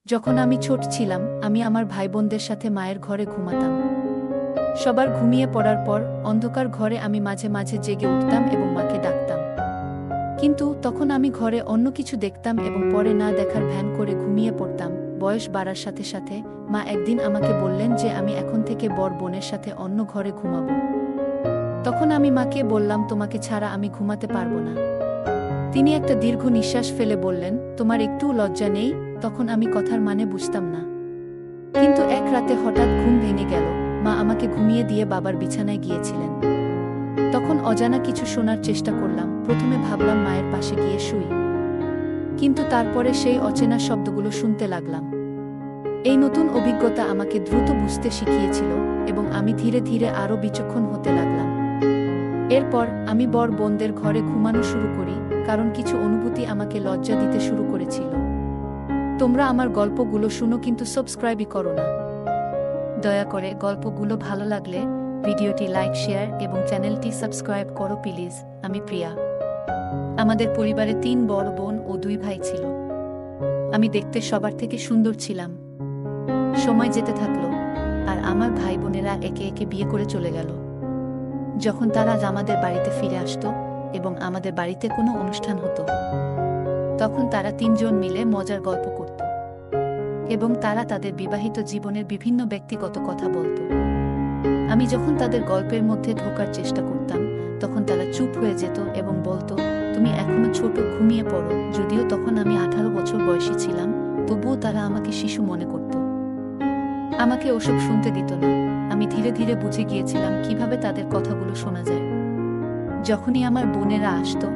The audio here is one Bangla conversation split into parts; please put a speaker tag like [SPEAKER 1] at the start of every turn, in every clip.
[SPEAKER 1] যখন আমি ছোট ছিলাম, আমি আমার ভাইবোনদের সাথে মায়ের ঘরে ঘুমাতাম। সবার ঘুমিয়ে পড়ার পর অন্ধকার ঘরে আমি মাঝে মাঝে জেগে উঠতাম এবং মাকে ডাকতাম। কিন্তু তখন আমি ঘরে অন্য কিছু দেখতাম এবং পরে না দেখার ভ্যান করে ঘুমিয়ে পড়তাম। বয়স বাড়ার সাথে সাথে মা একদিন আমাকে বললেন যে আমি এখন থেকে বড় বোনের সাথে অন্য ঘরে ঘুমাবো। তখন আমি মাকে বললাম, তোমাকে ছাড়া আমি ঘুমাতে পারবো না। তিনি একটা দীর্ঘ নিঃশ্বাস ফেলে বললেন, তোমার একটুও লজ্জা নেই? তখন আমি কথার মানে বুঝতাম না। কিন্তু এক রাতে হঠাৎ ঘুম ভেঙে গেল। মা আমাকে ঘুমিয়ে দিয়ে বাবার বিছানায় গিয়েছিলেন। তখন অজানা কিছু শোনার চেষ্টা করলাম। প্রথমে ভাবলাম মায়ের পাশে গিয়ে শুই, কিন্তু তারপরে সেই অচেনা শব্দগুলো শুনতে লাগলাম। এই নতুন অভিজ্ঞতা আমাকে দ্রুত বুঝতে শিখিয়েছিল এবং আমি ধীরে ধীরে আরও বিচক্ষণ হতে লাগলাম। এরপর আমি বড় বোনদের ঘরে ঘুমানো শুরু করি, কারণ কিছু অনুভূতি আমাকে লজ্জা দিতে শুরু করেছিল। তোমরা আমার গল্পগুলো শুনো, কিন্তু সাবস্ক্রাইবই করো না। দয়া করে গল্পগুলো ভালো লাগলে ভিডিওটি লাইক, শেয়ার এবং চ্যানেলটি সাবস্ক্রাইব করো প্লিজ। আমি প্রিয়া। আমাদের পরিবারে 3 বড় বোন ও 2 ভাই ছিল। আমি দেখতে সবার থেকে সুন্দর ছিলাম। সময় যেতে থাকলো আর আমার ভাই বোনেরা একে একে বিয়ে করে চলে গেল। যখন তারা আমাদের বাড়িতে ফিরে আসতো এবং আমাদের বাড়িতে কোনো অনুষ্ঠান হতো, তখন তারা 3 জন মিলে মজার গল্প করত এবং তারা তাদের বিবাহিত জীবনের বিভিন্ন ব্যক্তিগত কথা বলত। আমি যখন তাদের গল্পের মধ্যে ঢোকার চেষ্টা করতাম, তখন তারা চুপ হয়ে যেত এবং বলতো, তুমি এখনো ছোট, ঘুমিয়ে পড়ো। যদিও তখন আমি 18 বছর বয়সী ছিলাম, তবুও তারা আমাকে শিশু মনে করত। আমাকে ওসব শুনতে দিত না। আমি ধীরে ধীরে বুঝে গিয়েছিলাম কিভাবে তাদের কথাগুলো শোনা যায়। যখনই আমার বোনেরা আসতো,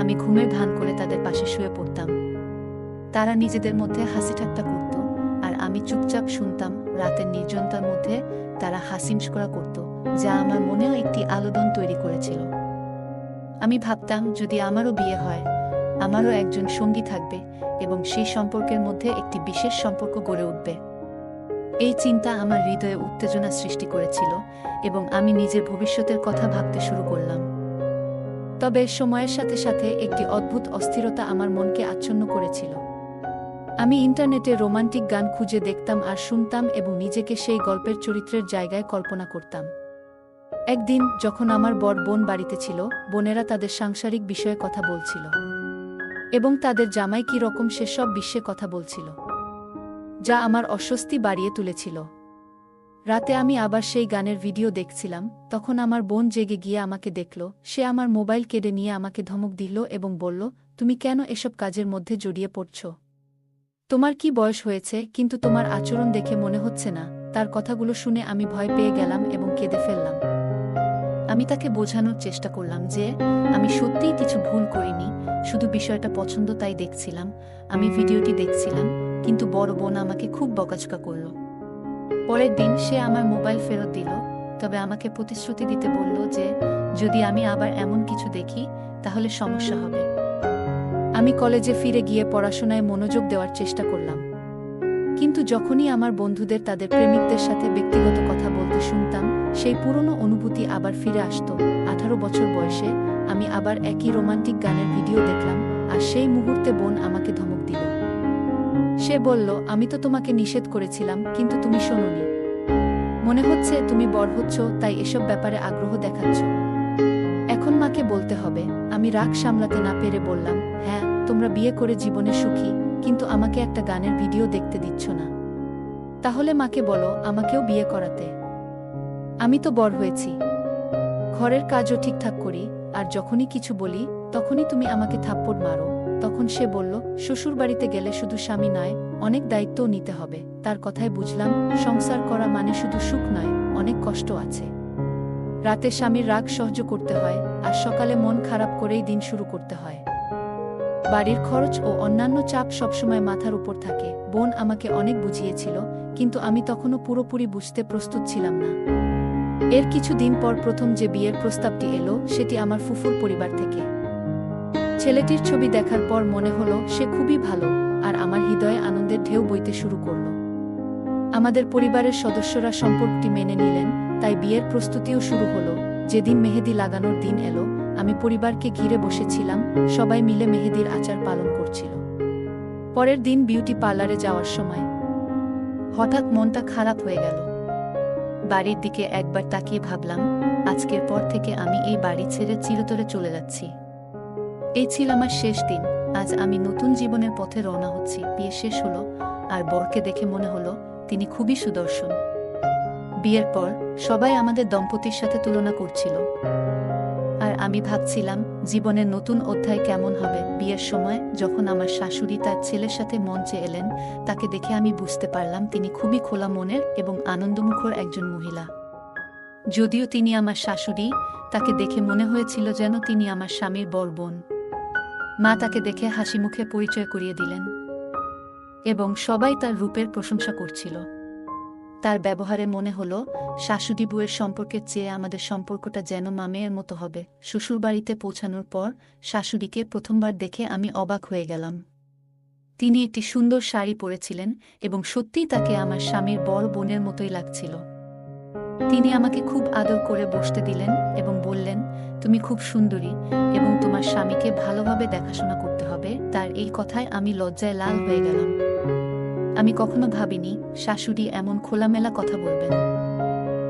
[SPEAKER 1] আমি ঘুমের ভান করে তাদের পাশে শুয়ে পড়তাম। তারা নিজেদের মধ্যে হাসি ঠাট্টা করত আর আমি চুপচাপ শুনতাম। রাতের নির্জনতার মধ্যে তারা হাসিমস্করা করত, যা আমার মনেও একটি আলোড়ন তৈরি করেছিল। আমি ভাবতাম, যদি আমারও বিয়ে হয়, আমারও একজন সঙ্গী থাকবে এবং সেই সম্পর্কের মধ্যে একটি বিশেষ সম্পর্ক গড়ে উঠবে। এই চিন্তা আমার হৃদয়ে উত্তেজনা সৃষ্টি করেছিল এবং আমি নিজের ভবিষ্যতের কথা ভাবতে শুরু করলাম। তবে সময়ের সাথে সাথে একটি অদ্ভুত অস্থিরতা আমার মনকে আচ্ছন্ন করেছিল। আমি ইন্টারনেটে রোমান্টিক গান খুঁজে দেখতাম আর শুনতাম এবং নিজেকে সেই গল্পের চরিত্রের জায়গায় কল্পনা করতাম। একদিন যখন আমার বড় বোন বাড়িতে ছিল, বোনেরা তাদের সাংসারিক বিষয়ে কথা বলছিল এবং তাদের জামাই কী রকম সেসব বিষয়ে কথা বলছিল, যা আমার অস্বস্তি বাড়িয়ে তুলেছিল। রাতে আমি আবার সেই গানের ভিডিও দেখছিলাম। তখন আমার বোন জেগে গিয়ে আমাকে দেখল। সে আমার মোবাইল কেড়ে নিয়ে আমাকে ধমক দিল এবং বলল, তুমি কেন এসব কাজের মধ্যে জড়িয়ে পড়ছ? তোমার কি বয়স হয়েছে? কিন্তু তোমার আচরণ দেখে মনে হচ্ছে না। তার কথাগুলো শুনে আমি ভয় পেয়ে গেলাম এবং কেঁদে ফেললাম। আমি তাকে বোঝানোর চেষ্টা করলাম যে আমি সত্যিই কিছু ভুল করিনি, শুধু বিষয়টা পছন্দ তাই দেখছিলাম। আমি ভিডিওটি দেখছিলাম, কিন্তু বড় বোন আমাকে খুব বকাঝকা করল। পরের দিন সে আমার মোবাইল ফেরত দিল, তবে আমাকে প্রতিশ্রুতি দিতে বলল যে যদি আমি আবার এমন কিছু দেখি, তাহলে সমস্যা হবে। আমি কলেজে ফিরে গিয়ে পড়াশোনায় মনোযোগ দেওয়ার চেষ্টা করলাম, কিন্তু যখনই আমার বন্ধুদের তাদের প্রেমিকদের সাথে ব্যক্তিগত কথা বলতে শুনতাম, সেই পুরনো অনুভূতি আবার ফিরে আসতো। 18 বছর বয়সে আমি আবার একই রোমান্টিক গানের ভিডিও দেখলাম, আর সেই মুহূর্তে বোন আমাকে ধমক দিল। সে বলল, আমি তো তোমাকে নিষেধ করেছিলাম, কিন্তু তুমি শোনোনি। মনে হচ্ছে তুমি বড় হচ্ছ, তাই এসব ব্যাপারে আগ্রহ দেখাচ্ছ। এখন মাকে বলতে হবে। আমি রাগ সামলাতে না পেরে বললাম, হ্যাঁ, তোমরা বিয়ে করে জীবনে সুখী, কিন্তু আমাকে একটা গানের ভিডিও দেখতে দিচ্ছ না। তাহলে মাকে বলো আমাকেও বিয়ে করাতে। আমি তো বড় হয়েছি, ঘরের কাজও ঠিকঠাক করি, আর যখনই কিছু বলি তখনই তুমি আমাকে থাপ্পড় মারো। তখন সে বলল, শ্বশুরবাড়িতে গেলে শুধু স্বামী নয়, অনেক দায়িত্বও নিতে হবে। তার কথায় বুঝলাম, সংসার করা মানে শুধু সুখ নয়, অনেক কষ্ট আছে। রাতে স্বামীর রাগ সহ্য করতে হয়, আর সকালে মন খারাপ করেই দিন শুরু করতে হয়। বাড়ির খরচ ও অন্যান্য চাপ সবসময় মাথার উপর থাকে। বোন আমাকে অনেক বুঝিয়েছিল, কিন্তু আমি তখনও পুরোপুরি বুঝতে প্রস্তুত ছিলাম না। এর কিছুদিন পর প্রথম যে বিয়ের প্রস্তাবটি এলো, সেটি আমার ফুফুর পরিবার থেকে। ছেলেটির ছবি দেখার পর মনে হলো সে খুবই ভালো, আর আমার হৃদয়ে আনন্দের ঢেউ বইতে শুরু করল। আমাদের পরিবারের সদস্যরা সম্পর্কটি মেনে নিলেন, তাই বিয়ের প্রস্তুতিও শুরু হলো। যেদিন মেহেদি লাগানোর দিন এলো, আমি পরিবারকে ঘিরে বসেছিলাম, সবাই মিলে মেহেদির আচার পালন করছিল। পরের দিন বিউটি পার্লারে যাওয়ার সময় হঠাৎ মনটা খারাপ হয়ে গেল। বাড়ির দিকে একবার তাকিয়ে ভাবলাম, আজকের পর থেকে আমি এই বাড়ি ছেড়ে চিরতরে চলে যাচ্ছি। এই ছিল আমার শেষ দিন। আজ আমি নতুন জীবনের পথে রওনা হচ্ছি। বিয়ে শেষ হলো, আর বরকে দেখে মনে হলো তিনি খুবই সুদর্শন। বিয়ের পর সবাই আমাদের দম্পতির সাথে তুলনা করছিল, আর আমি ভাবছিলাম জীবনের নতুন অধ্যায় কেমন হবে। বিয়ের সময় যখন আমার শাশুড়ি তার ছেলের সাথে মঞ্চে এলেন, তাকে দেখে আমি বুঝতে পারলাম তিনি খুবই খোলা মনের এবং আনন্দমুখর একজন মহিলা। যদিও তিনি আমার শাশুড়ি, তাকে দেখে মনে হয়েছিল যেন তিনি আমার স্বামীর বড় বোন। মা তাকে দেখে হাসি মুখে পরিচয় করিয়ে দিলেন, এবং সবাই তার রূপের প্রশংসা করছিল। তার ব্যবহারে মনে হলো শাশুড়ি বউয়ের সম্পর্কের চেয়ে আমাদের সম্পর্কটা যেন মা-মেয়ের মতো হবে। শ্বশুরবাড়িতে পৌঁছানোর পর শাশুড়িকে প্রথমবার দেখে আমি অবাক হয়ে গেলাম। তিনি একটি সুন্দর শাড়ি পরেছিলেন এবং সত্যিই তাকে আমার স্বামীর বড় বোনের মতোই লাগছিল। তিনি আমাকে খুব আদর করে বসতে দিলেন এবং বললেন, তুমি খুব সুন্দরী এবং তোমার স্বামীকে ভালোভাবে দেখাশোনা করতে হবে। তার এই কথায় আমি লজ্জায় লাল হয়ে গেলাম। আমি কখনো ভাবিনি শাশুড়ি এমন খোলামেলা কথা বলবেন।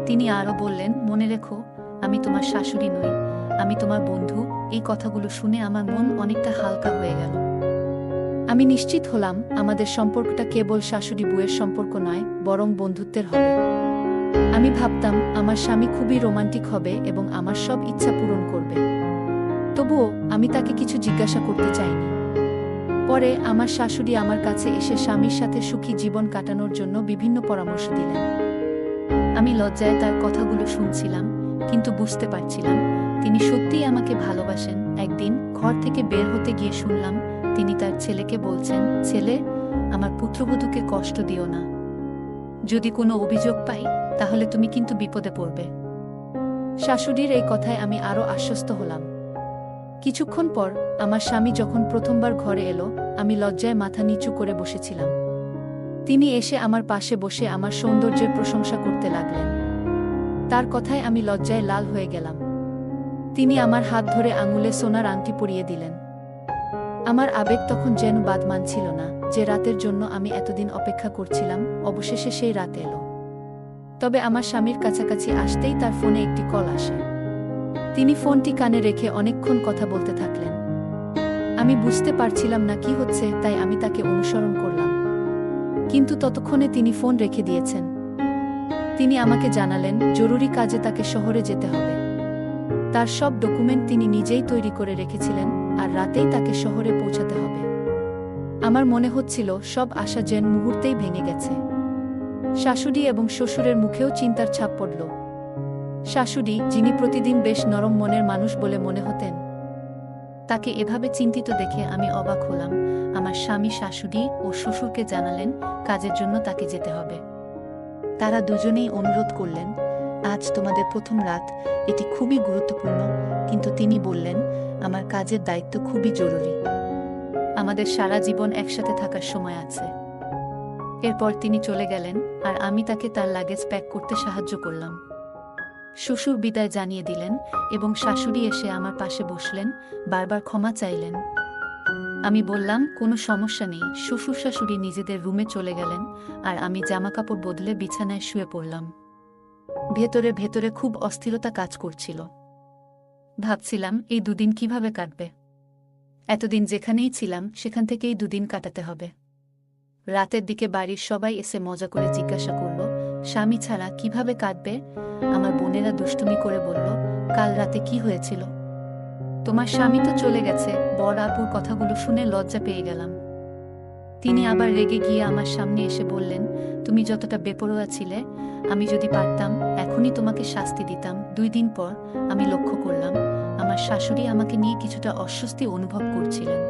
[SPEAKER 1] তিনি আরও বললেন, মনে রেখো, আমি তোমার শাশুড়ি নই, আমি তোমার বন্ধু। এই কথাগুলো শুনে আমার মন অনেকটা হালকা হয়ে গেল। আমি নিশ্চিত হলাম আমাদের সম্পর্কটা কেবল শাশুড়ি বউয়ের সম্পর্ক নয়, বরং বন্ধুত্বের হবে। আমি ভাবতাম আমার স্বামী খুবই রোমান্টিক হবে এবং আমার সব ইচ্ছা পূরণ করবে। তবুও আমি তাকে কিছু জিজ্ঞাসা করতে চাইনি। পরে আমার শাশুড়ি আমার কাছে এসে স্বামীর সাথে সুখী জীবন কাটানোর জন্য বিভিন্ন পরামর্শ দিলেন। আমি লজ্জায় তার কথাগুলো শুনছিলাম, কিন্তু বুঝতে পারছিলাম তিনি সত্যিই আমাকে ভালোবাসেন। একদিন ঘর থেকে বের হতে গিয়ে শুনলাম তিনি তার ছেলেকে বলছেন, ছেলে, আমার পুত্রবধূকে কষ্ট দিও না। যদি কোনো অভিযোগ পাই তাহলে তুমি কিন্তু বিপদে পড়বে। শাশুড়ির এই কথায় আমি আরও আশ্বস্ত হলাম। কিছুক্ষণ পর আমার স্বামী যখন প্রথমবার ঘরে এলো, আমি লজ্জায় মাথা নিচু করে বসেছিলাম। তিনি এসে আমার পাশে বসে আমার সৌন্দর্যের প্রশংসা করতে লাগলেন। তার কথায় আমি লজ্জায় লাল হয়ে গেলাম। তিনি আমার হাত ধরে আঙুলে সোনার আংটি পরিয়ে দিলেন। আমার আবেগ তখন যেন বাদ মানছিল না। যে রাতের জন্য আমি এতদিন অপেক্ষা করছিলাম, অবশেষে সেই রাত এলো। তবে আমার স্বামীর কাছাকাছি আসতেই তার ফোনে একটি কল আসে। তিনি ফোনটি কানে রেখে অনেকক্ষণ কথা বলতে থাকলেন। আমি বুঝতে পারছিলাম না কি হচ্ছে, তাই আমি তাকে অনুসরণ করলাম। কিন্তু ততক্ষণে তিনি ফোন রেখে দিয়েছেন। তিনি আমাকে জানালেন জরুরি কাজে তাকে শহরে যেতে হবে। তার সব ডকুমেন্ট তিনি নিজেই তৈরি করে রেখেছিলেন, আর রাতেই তাকে শহরে পৌঁছাতে হবে। আমার মনে হচ্ছিল সব আশা যেন মুহূর্তেই ভেঙে গেছে। শাশুড়ি এবং শ্বশুরের মুখেও চিন্তার ছাপ পড়ল। শাশুড়ি, যিনি প্রতিদিন বেশ নরম মনের মানুষ বলে মনে হতেন, তাকে এভাবে চিন্তিত দেখে আমি অবাক হলাম। আমার স্বামী শাশুড়ি ও শ্বশুরকে জানালেন কাজের জন্য তাকে যেতে হবে। তারা দুজনেই অনুরোধ করলেন, আজ তোমাদের প্রথম রাত, এটি খুবই গুরুত্বপূর্ণ। কিন্তু তিনি বললেন, আমার কাজের দায়িত্ব খুবই জরুরি। আমাদের সারা জীবন একসাথে থাকার সময় আছে। এরপর তিনি চলে গেলেন, আর আমি তাকে তার লাগেজ প্যাক করতে সাহায্য করলাম। শ্বশুর বিদায় জানিয়ে দিলেন এবং শাশুড়ি এসে আমার পাশে বসলেন, বারবার ক্ষমা চাইলেন। আমি বললাম, কোনো সমস্যা নেই। শ্বশুর শাশুড়ি নিজেদের রুমে চলে গেলেন, আর আমি জামাকাপড় বদলে বিছানায় শুয়ে পড়লাম। ভেতরে ভেতরে খুব অস্থিরতা কাজ করছিল। ভাবছিলাম এই দুদিন কিভাবে কাটবে। এতদিন যেখানেই ছিলাম সেখান থেকেই দুদিন কাটাতে হবে। রাতের দিকে বাড়ির সবাই এসে মজা করে জিজ্ঞাসা করল, স্বামী ছাড়া কিভাবে কাটবে? আমার বোনেরা দুষ্টুমি করে বলল, কাল রাতে কি হয়েছিল? তোমার স্বামী তো চলে গেছে। বড় আপুর কথাগুলো শুনে লজ্জা পেয়ে গেলাম। তিনি আবার রেগে গিয়ে আমার সামনে এসে বললেন, তুমি যতটা বেপরোয়া ছিলে, আমি যদি পারতাম এখনই তোমাকে শাস্তি দিতাম। 2 দিন পর আমি লক্ষ্য করলাম আমার শাশুড়ি আমাকে নিয়ে কিছুটা অস্বস্তি অনুভব করছিলেন।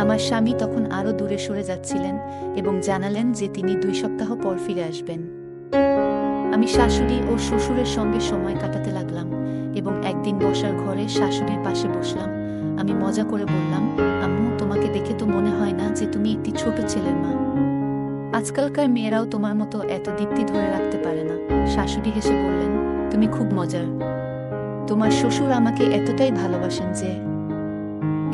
[SPEAKER 1] আমার স্বামী তখন আরও দূরে সরে যাচ্ছিলেন এবং জানালেন যে তিনি 2 সপ্তাহ পর ফিরে আসবেন। আমি শাশুড়ি ও শ্বশুরের সঙ্গে সময় কাটাতে লাগলাম এবং একদিন বসার ঘরে শাশুড়ির পাশে বসলাম। আমি মজা করে বললাম, আম্মু, তোমাকে দেখে তো মনে হয় না যে তুমি একটি ছোট ছেলের মা। আজকালকার মেয়েরাও তোমার মতো এত দীপ্তি ধরে রাখতে পারে না। শাশুড়ি হেসে বললেন, তুমি খুব মজার। তোমার শ্বশুর আমাকে এতটাই ভালোবাসেন যে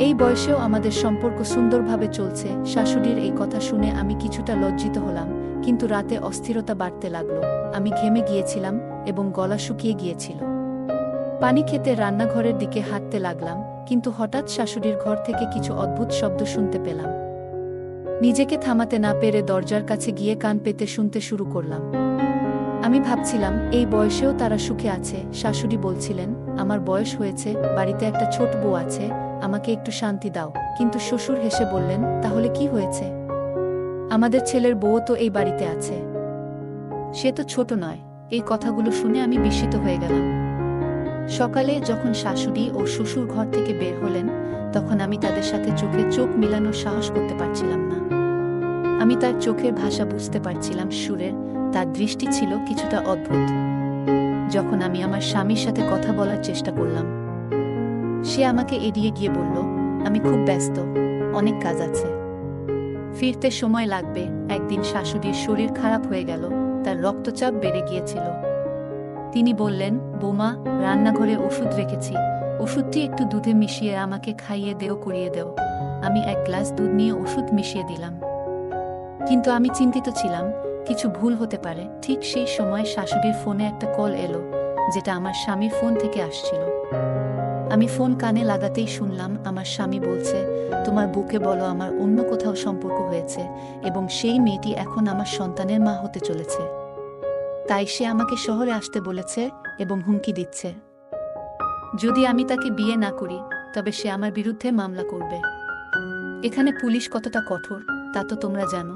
[SPEAKER 1] এই বয়সেও আমাদের সম্পর্ক সুন্দরভাবে চলছে। শাশুড়ির এই কথা শুনে আমি কিছুটা লজ্জিত হলাম, কিন্তু রাতে অস্থিরতা বাড়তে লাগলো। আমি ঘেমে গিয়েছিলাম এবং গলা শুকিয়ে গিয়েছিল। পানি খেতে রান্নাঘরের দিকে হাঁটতে লাগলাম, কিন্তু হঠাৎ শাশুড়ির ঘর থেকে কিছু অদ্ভুত শব্দ শুনতে পেলাম। নিজেকে থামাতে না পেরে দরজার কাছে গিয়ে কান পেতে শুনতে শুরু করলাম। আমি ভাবছিলাম, এই বয়সেও তারা সুখে আছে। শাশুড়ি বলছিলেন, আমার বয়স হয়েছে, বাড়িতে একটা ছোট বউ আছে, আমাকে একটু শান্তি দাও। কিন্তু শ্বশুর হেসে বললেন, তাহলে কি হয়েছে? আমাদের ছেলের বউ তো এই বাড়িতে আছে, সে তো ছোট নয়। এই কথাগুলো শুনে আমি বিস্মিত হয়ে গেলাম। সকালে যখন শাশুড়ি ও শ্বশুর ঘর থেকে বের হলেন, তখন আমি তাদের সাথে চোখে চোখ মিলানোর সাহস করতে পারছিলাম না। আমি তার চোখের ভাষা বুঝতে পারছিলাম, সুরের, তার দৃষ্টি ছিল কিছুটা অদ্ভুত। যখন আমি আমার স্বামীর সাথে কথা বলার চেষ্টা করলাম, সে আমাকে এড়িয়ে গিয়ে বলল, আমি খুব ব্যস্ত, অনেক কাজ আছে, ফিরতে সময় লাগবে। একদিন শাশুড়ির শরীর খারাপ হয়ে গেল, তার রক্তচাপ বেড়ে গিয়েছিল। তিনি বললেন, বৌমা, রান্নাঘরে ওষুধ রেখেছি, ওষুধটি একটু দুধে মিশিয়ে আমাকে খাইয়ে করিয়ে দেও। আমি এক গ্লাস দুধ নিয়ে ওষুধ মিশিয়ে দিলাম। কিন্তু আমি চিন্তিত ছিলাম, কিছু ভুল হতে পারে। ঠিক সেই সময় শাশুড়ির ফোনে একটা কল এলো, যেটা আমার স্বামীর ফোন থেকে আসছিল। আমি ফোন কানে লাগাতেই শুনলাম আমার স্বামী বলছে, তোমার বুকে বলো আমার অন্য কোথাও সম্পর্ক হয়েছে এবং সেই মেয়েটি এখন আমার সন্তানের মা হতে চলেছে। তাই সে আমাকে শহরে আসতে বলেছে এবং হুমকি দিচ্ছে, যদি আমি তাকে বিয়ে না করি তবে সে আমার বিরুদ্ধে মামলা করবে। এখানে পুলিশ কতটা কঠোর তা তো তোমরা জানো।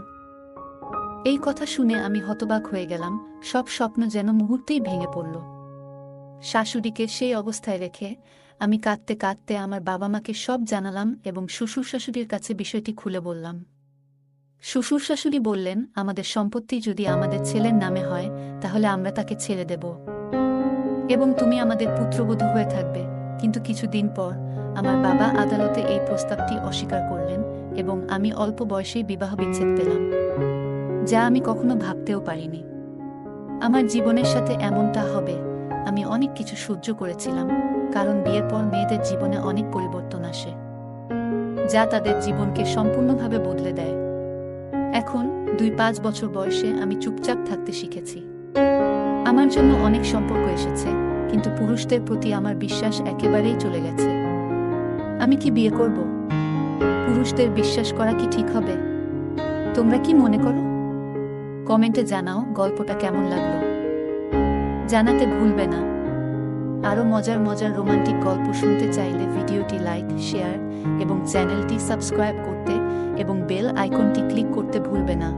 [SPEAKER 1] এই কথা শুনে আমি হতবাক হয়ে গেলাম, সব স্বপ্ন যেন মুহূর্তেই ভেঙে পড়ল। শাশুড়িকে সেই অবস্থায় রেখে আমি কাঁদতে কাঁদতে আমার বাবা মাকে সব জানালাম এবং শ্বশুর শাশুড়ির কাছে বিষয়টি খুলে বললাম। শ্বশুর শাশুড়ি বললেন, আমাদের সম্পত্তি যদি আমাদের ছেলের নামে হয় তাহলে আমরা তাকে ছেড়ে দেব এবং তুমি আমাদের পুত্রবধূ হয়ে থাকবে। কিন্তু কিছুদিন পর আমার বাবা আদালতে এই প্রস্তাবটি অস্বীকার করলেন এবং আমি অল্প বয়সেই বিবাহ বিচ্ছেদ পেলাম, যা আমি কখনো ভাবতেও পারিনি আমার জীবনের সাথে এমনটা হবে। আমি অনেক কিছু সহ্য করেছিলাম, কারণ বিয়ের পর মেয়েদের জীবনে অনেক পরিবর্তন আসে, যা তাদের জীবনকে সম্পূর্ণভাবে বদলে দেয়। এখন 2-5 বছর বয়সে আমি চুপচাপ থাকতে শিখেছি। আমার জন্য অনেক সম্পর্ক এসেছে, কিন্তু পুরুষদের প্রতি আমার বিশ্বাস একেবারেই চলে গেছে। আমি কি বিয়ে করব? পুরুষদের বিশ্বাস করা কি ঠিক হবে? তোমরা কি মনে করো? কমেন্টে জানাও গল্পটা কেমন লাগলো। জানাতে ভুলবে না। আরও মজার মজার রোমান্টিক গল্প শুনতে চাইলে ভিডিওটি লাইক, শেয়ার এবং চ্যানেলটি সাবস্ক্রাইব করতে এবং বেল আইকনটি ক্লিক করতে ভুলবে না।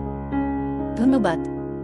[SPEAKER 1] ধন্যবাদ।